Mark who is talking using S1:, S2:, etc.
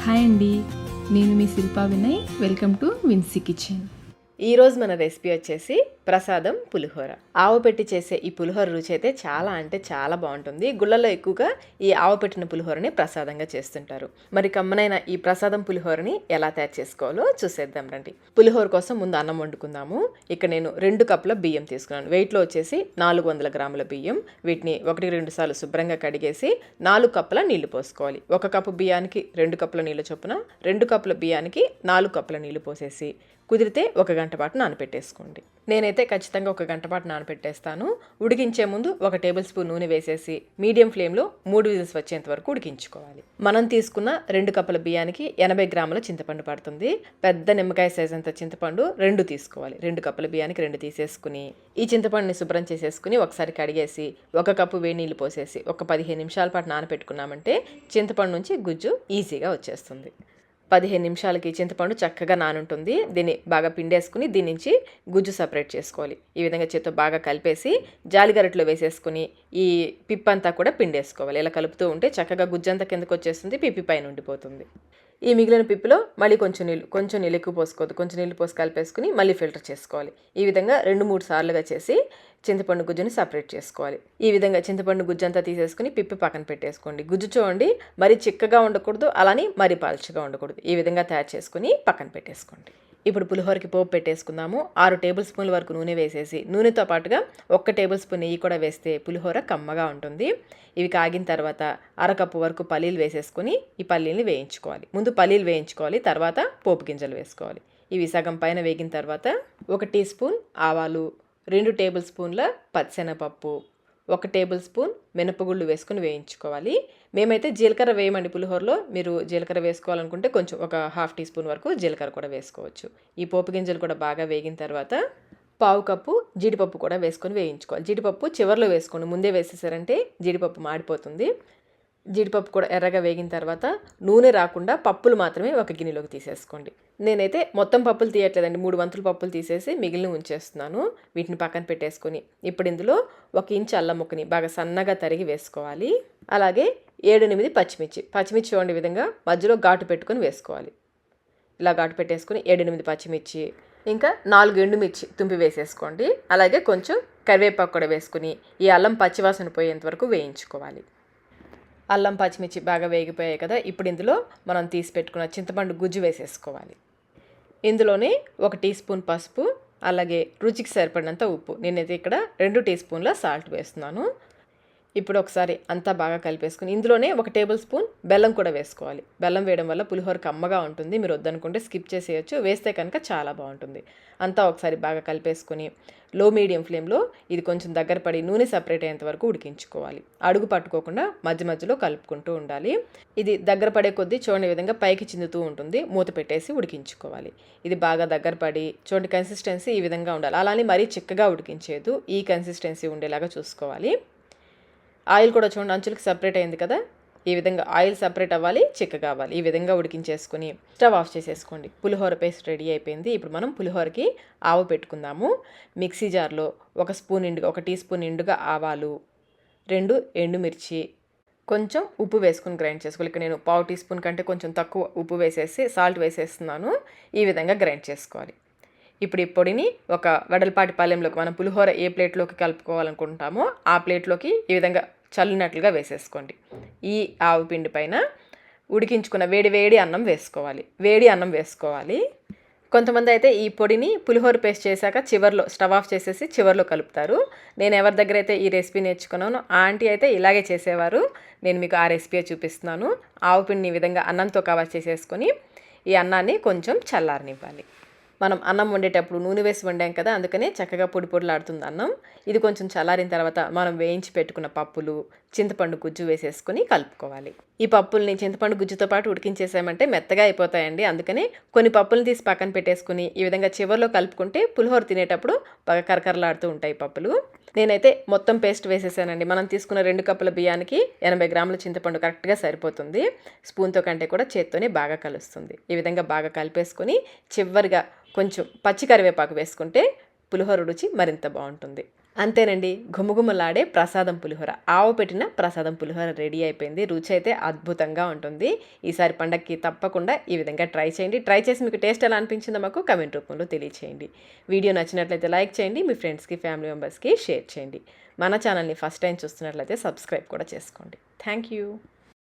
S1: Hi అండి, నేను మీ Shilpa Vinay. Welcome to Vincy kitchen.
S2: ఈరోజు మన రెసిపీ వచ్చేసి ప్రసాదం పులిహోర. ఆవు పెట్టి చేసే ఈ పులిహోర రుచి అయితే చాలా అంటే చాలా బాగుంటుంది. గుళ్ళల్లో ఎక్కువగా ఈ ఆవు పెట్టిన పులిహోరని ప్రసాదంగా చేస్తుంటారు. మరి కమ్మనైన ఈ ప్రసాదం పులిహోరని ఎలా తయారు చేసుకోవాలో చూసేద్దాం రండి. పులిహోర కోసం ముందు అన్నం వండుకుందాము. ఇక్కడ నేను 2 కప్పుల బియ్యం తీసుకున్నాను. వెయిట్లో వచ్చేసి 400 గ్రాముల బియ్యం. వీటిని 1-2 సార్లు శుభ్రంగా కడిగేసి 4 కప్పుల నీళ్లు పోసుకోవాలి. 1 కప్పు బియ్యానికి 2 కప్పుల నీళ్ళు చొప్పున 2 కప్పుల బియ్యానికి 4 కప్పుల నీళ్లు పోసేసి కుదిరితే 1 గంట పాటు నానపెట్టేసుకోండి. నేనైతే ఖచ్చితంగా 1 గంట పాటు నానపెట్టేస్తాను. ఉడికించే ముందు 1 టేబుల్ స్పూన్ నూనె వేసేసి మీడియం ఫ్లేమ్లో 3 విజిల్స్ వచ్చేంత వరకు ఉడికించుకోవాలి. మనం తీసుకున్న 2 కప్పుల బియ్యానికి 80 గ్రాముల చింతపండు పడుతుంది. పెద్ద నిమ్మకాయ సైజ్ అంత చింతపండు 2 తీసుకోవాలి. 2 కప్పుల బియ్యానికి 2 తీసేసుకుని ఈ చింతపండుని శుభ్రం చేసేసుకుని ఒకసారి కడిగేసి 1 కప్పు వేడి నీళ్ళు పోసేసి ఒక 15 నిమిషాల పాటు నానపెట్టుకున్నామంటే చింతపండు నుంచి గుజ్జు ఈజీగా వచ్చేస్తుంది. 15 నిమిషాలకి చింతపండు చక్కగా నానుంటుంది. దీన్ని బాగా పిండేసుకుని దీని నుంచి గుజ్జు సపరేట్ చేసుకోవాలి. ఈ విధంగా చేత్తో బాగా కలిపేసి జాలిగరట్లో వేసేసుకుని ఈ పిప్పంతా కూడా పిండేసుకోవాలి. ఇలా కలుపుతూ ఉంటే చక్కగా గుజ్జంతా కిందకు వచ్చేస్తుంది, పిప్పి పైన ఉండిపోతుంది. ఈ మిగిలిన పిప్పిలో మళ్ళీ కొంచెం నీళ్ళు ఎక్కువ పోసుకోవద్దు. కొంచెం నీళ్ళు పోసి కలిపేసుకుని మళ్ళీ ఫిల్టర్ చేసుకోవాలి. ఈ విధంగా 2-3 సార్లుగా చేసి చింతపండు గుజ్జుని సపరేట్ చేసుకోవాలి. ఈ విధంగా చింతపండు గుజ్జు అంతా తీసేసుకుని పిప్పి పక్కన పెట్టేసుకోండి. గుజ్జు చూడండి, మరీ చిక్కగా ఉండకూడదు, అలానే మరీ పల్చగా ఉండకూడదు. ఈ విధంగా తయారు చేసుకుని పక్కన పెట్టేసుకోండి. ఇప్పుడు పులిహోరకి పోపు పెట్టేసుకుందాము. 6 టేబుల్ స్పూన్ల వరకు నూనె వేసేసి నూనెతో పాటుగా 1 టేబుల్ స్పూన్ నెయ్యి కూడా వేస్తే పులిహోర కమ్మగా ఉంటుంది. ఇవి కాగిన తర్వాత 1/2 కప్పు వరకు పల్లీలు వేసేసుకుని ఈ పల్లీల్ని వేయించుకోవాలి. ముందు పల్లీలు వేయించుకోవాలి, తర్వాత పోపు గింజలు వేసుకోవాలి. ఇవి సగం పైన వేగిన తర్వాత 1 టీ స్పూన్ ఆవాలు, 2 టేబుల్ స్పూన్ల పచ్చిశనగపప్పు, 1 టేబుల్ స్పూన్ మినపగుళ్ళు వేసుకుని వేయించుకోవాలి. మేమైతే జీలకర్ర వేయమండి పులిహోరలో. మీరు జీలకర్ర వేసుకోవాలనుకుంటే కొంచెం ఒక 1/2 టీ స్పూన్ వరకు జీలకర్ర కూడా వేసుకోవచ్చు. ఈ పోపు గింజలు కూడా బాగా వేగిన తర్వాత 1/4 కప్పు జీడిపప్పు కూడా వేసుకొని వేయించుకోవాలి. జీడిపప్పు చివరిలో వేసుకోండి, ముందే వేసేసారంటే జీడిపప్పు మాడిపోతుంది. జీడిపప్పు కూడా ఎర్రగా వేగిన తర్వాత నూనె రాకుండా పప్పులు మాత్రమే ఒక గిన్నెలోకి తీసేసుకోండి. నేనైతే మొత్తం పప్పులు తీయట్లేదండి, 3 వంతులు పప్పులు తీసేసి మిగిలిన ఉంచేస్తున్నాను. వీటిని పక్కన పెట్టేసుకొని ఇప్పుడు ఇందులో 1 ఇంచు అల్లం ముక్కని బాగా సన్నగా తరిగి వేసుకోవాలి. అలాగే 7-8 పచ్చిమిర్చి చూడండి విధంగా మధ్యలో ఘాటు పెట్టుకొని వేసుకోవాలి. ఇలా ఘాటు పెట్టేసుకుని 7-8 పచ్చిమిర్చి, ఇంకా 4 ఎండుమిర్చి తుంపి వేసేసుకోండి. అలాగే కొంచెం కరివేపాకు కూడా వేసుకుని ఈ అల్లం పచ్చివాసన పోయేంత వరకు వేయించుకోవాలి. అల్లం పచ్చిమిర్చి బాగా వేగిపోయాయి కదా, ఇప్పుడు ఇందులో మనం తీసి పెట్టుకున్న చింతపండు గుజ్జు వేసేసుకోవాలి. ఇందులోనే 1 టీ స్పూన్ పసుపు, అలాగే రుచికి సరిపడినంత ఉప్పు. నేనైతే ఇక్కడ 2 టీ స్పూన్ల సాల్ట్ వేస్తున్నాను. ఇప్పుడు ఒకసారి అంతా బాగా కలిపేసుకుని ఇందులోనే 1 టేబుల్ స్పూన్ బెల్లం కూడా వేసుకోవాలి. బెల్లం వేయడం వల్ల పులిహోర కమ్మగా ఉంటుంది. మీరు వద్దనుకుంటే స్కిప్ చేసేయచ్చు, వేస్తే కనుక చాలా బాగుంటుంది. అంతా ఒకసారి బాగా కలిపేసుకుని లో మీడియం ఫ్లేమ్లో ఇది కొంచెం దగ్గర పడి నూనె సపరేట్ అయ్యేంత వరకు ఉడికించుకోవాలి. అడుగు పట్టుకోకుండా మధ్య మధ్యలో కలుపుకుంటూ ఉండాలి. ఇది దగ్గర పడే కొద్దీ చూడని విధంగా పైకి చిందుతూ ఉంటుంది. మూత పెట్టేసి ఉడికించుకోవాలి. ఇది బాగా దగ్గర పడి చూడండి, కన్సిస్టెన్సీ ఈ విధంగా ఉండాలి. అలానే మరీ చిక్కగా ఉడికించేదు, ఈ కన్సిస్టెన్సీ ఉండేలాగా చూసుకోవాలి. ఆయిల్ కూడా చూడండి అంచులకి సపరేట్ అయింది కదా, ఈ విధంగా ఆయిల్ సపరేట్ అవ్వాలి, చిక్కగా అవ్వాలి. ఈ విధంగా ఉడికించేసుకుని స్టవ్ ఆఫ్ చేసేసుకోండి. పులిహోర పేస్ట్ రెడీ అయిపోయింది. ఇప్పుడు మనం పులిహోరకి ఆవు పెట్టుకుందాము. మిక్సీ జార్లో 1 టీ స్పూన్ నిండుగా ఆవాలు, 2 ఎండుమిర్చి, కొంచెం ఉప్పు వేసుకుని గ్రైండ్ చేసుకోవాలి. ఇక్కడ నేను 1/2 టీ స్పూన్ కంటే కొంచెం తక్కువ ఉప్పు వేసేసి సాల్ట్ వేసేస్తున్నాను. ఈ విధంగా గ్రైండ్ చేసుకోవాలి. ఇప్పుడు ఈ పొడిని ఒక వెడల్పాటి పళ్ళెంలోకి, మనం పులిహోర ఏ ప్లేట్లోకి కలుపుకోవాలనుకుంటామో ఆ ప్లేట్లోకి ఈ విధంగా చల్లినట్లుగా వేసేసుకోండి. ఈ ఆవు పిండి పైన ఉడికించుకున్న వేడి అన్నం వేసుకోవాలి. కొంతమంది అయితే ఈ పొడిని పులిహోర పేస్ట్ చేశాక చివర్లో స్టవ్ ఆఫ్ చేసేసి చివర్లో కలుపుతారు. నేను ఎవరి దగ్గర అయితే ఈ రెసిపీ నేర్చుకున్నానో ఆ ఆంటీ అయితే ఇలాగే చేసేవారు. నేను మీకు ఆ రెసిపీ చూపిస్తున్నాను. ఆవు పిండిని ఈ విధంగా అన్నంతో కవర్ చేసేసుకొని ఈ అన్నాన్ని కొంచెం చల్లారనివ్వాలి. మనం అన్నం వండేటప్పుడు నూనె వేసి వండాం కదా, అందుకనే చక్కగా పొడిలాడుతుంది అన్నం. ఇది కొంచెం చల్లారిన తర్వాత మనం వేయించి పెట్టుకున్న పప్పులు, చింతపండు గుజ్జు వేసేసుకొని కలుపుకోవాలి. ఈ పప్పుల్ని చింతపండు గుజ్జుతో పాటు ఉడికించేసామంటే మెత్తగా అయిపోతాయండి. అందుకని కొన్ని పప్పులు తీసి పక్కన పెట్టేసుకుని ఈ విధంగా చివర్లో కలుపుకుంటే పులిహోర తినేటప్పుడు బాగా కరకరలాడుతూ ఉంటాయి పప్పులు. నేనైతే మొత్తం పేస్ట్ వేసేసానండి. మనం తీసుకున్న 2 కప్పుల బియ్యానికి 80 గ్రాముల చింతపండు కరెక్ట్గా సరిపోతుంది. స్పూన్తో కంటే కూడా చేత్తోనే బాగా కలుస్తుంది. ఈ విధంగా బాగా కలిపేసుకొని చివరిగా కొంచెం పచ్చి కరివేపాకు వేసుకుంటే పులిహోర రుచి మరింత బాగుంటుంది. అంతేనండి, ఘుమఘుమలాడే ప్రసాదం పులిహోర, ఆవు పెట్టిన ప్రసాదం పులిహోర రెడీ అయిపోయింది. రుచి అయితే అద్భుతంగా ఉంటుంది. ఈసారి పండగకి తప్పకుండా ఈ విధంగా ట్రై చేయండి. ట్రై చేసి మీకు టేస్ట్ ఎలా అనిపించిందో మాకు కమెంట్ రూపంలో తెలియచేయండి. వీడియో నచ్చినట్లయితే లైక్ చేయండి, మీ ఫ్రెండ్స్కి ఫ్యామిలీ మెంబర్స్కి షేర్ చేయండి. మన ఛానల్ని ఫస్ట్ టైం చూస్తున్నట్లయితే సబ్స్క్రైబ్ కూడా చేసుకోండి. Thank you.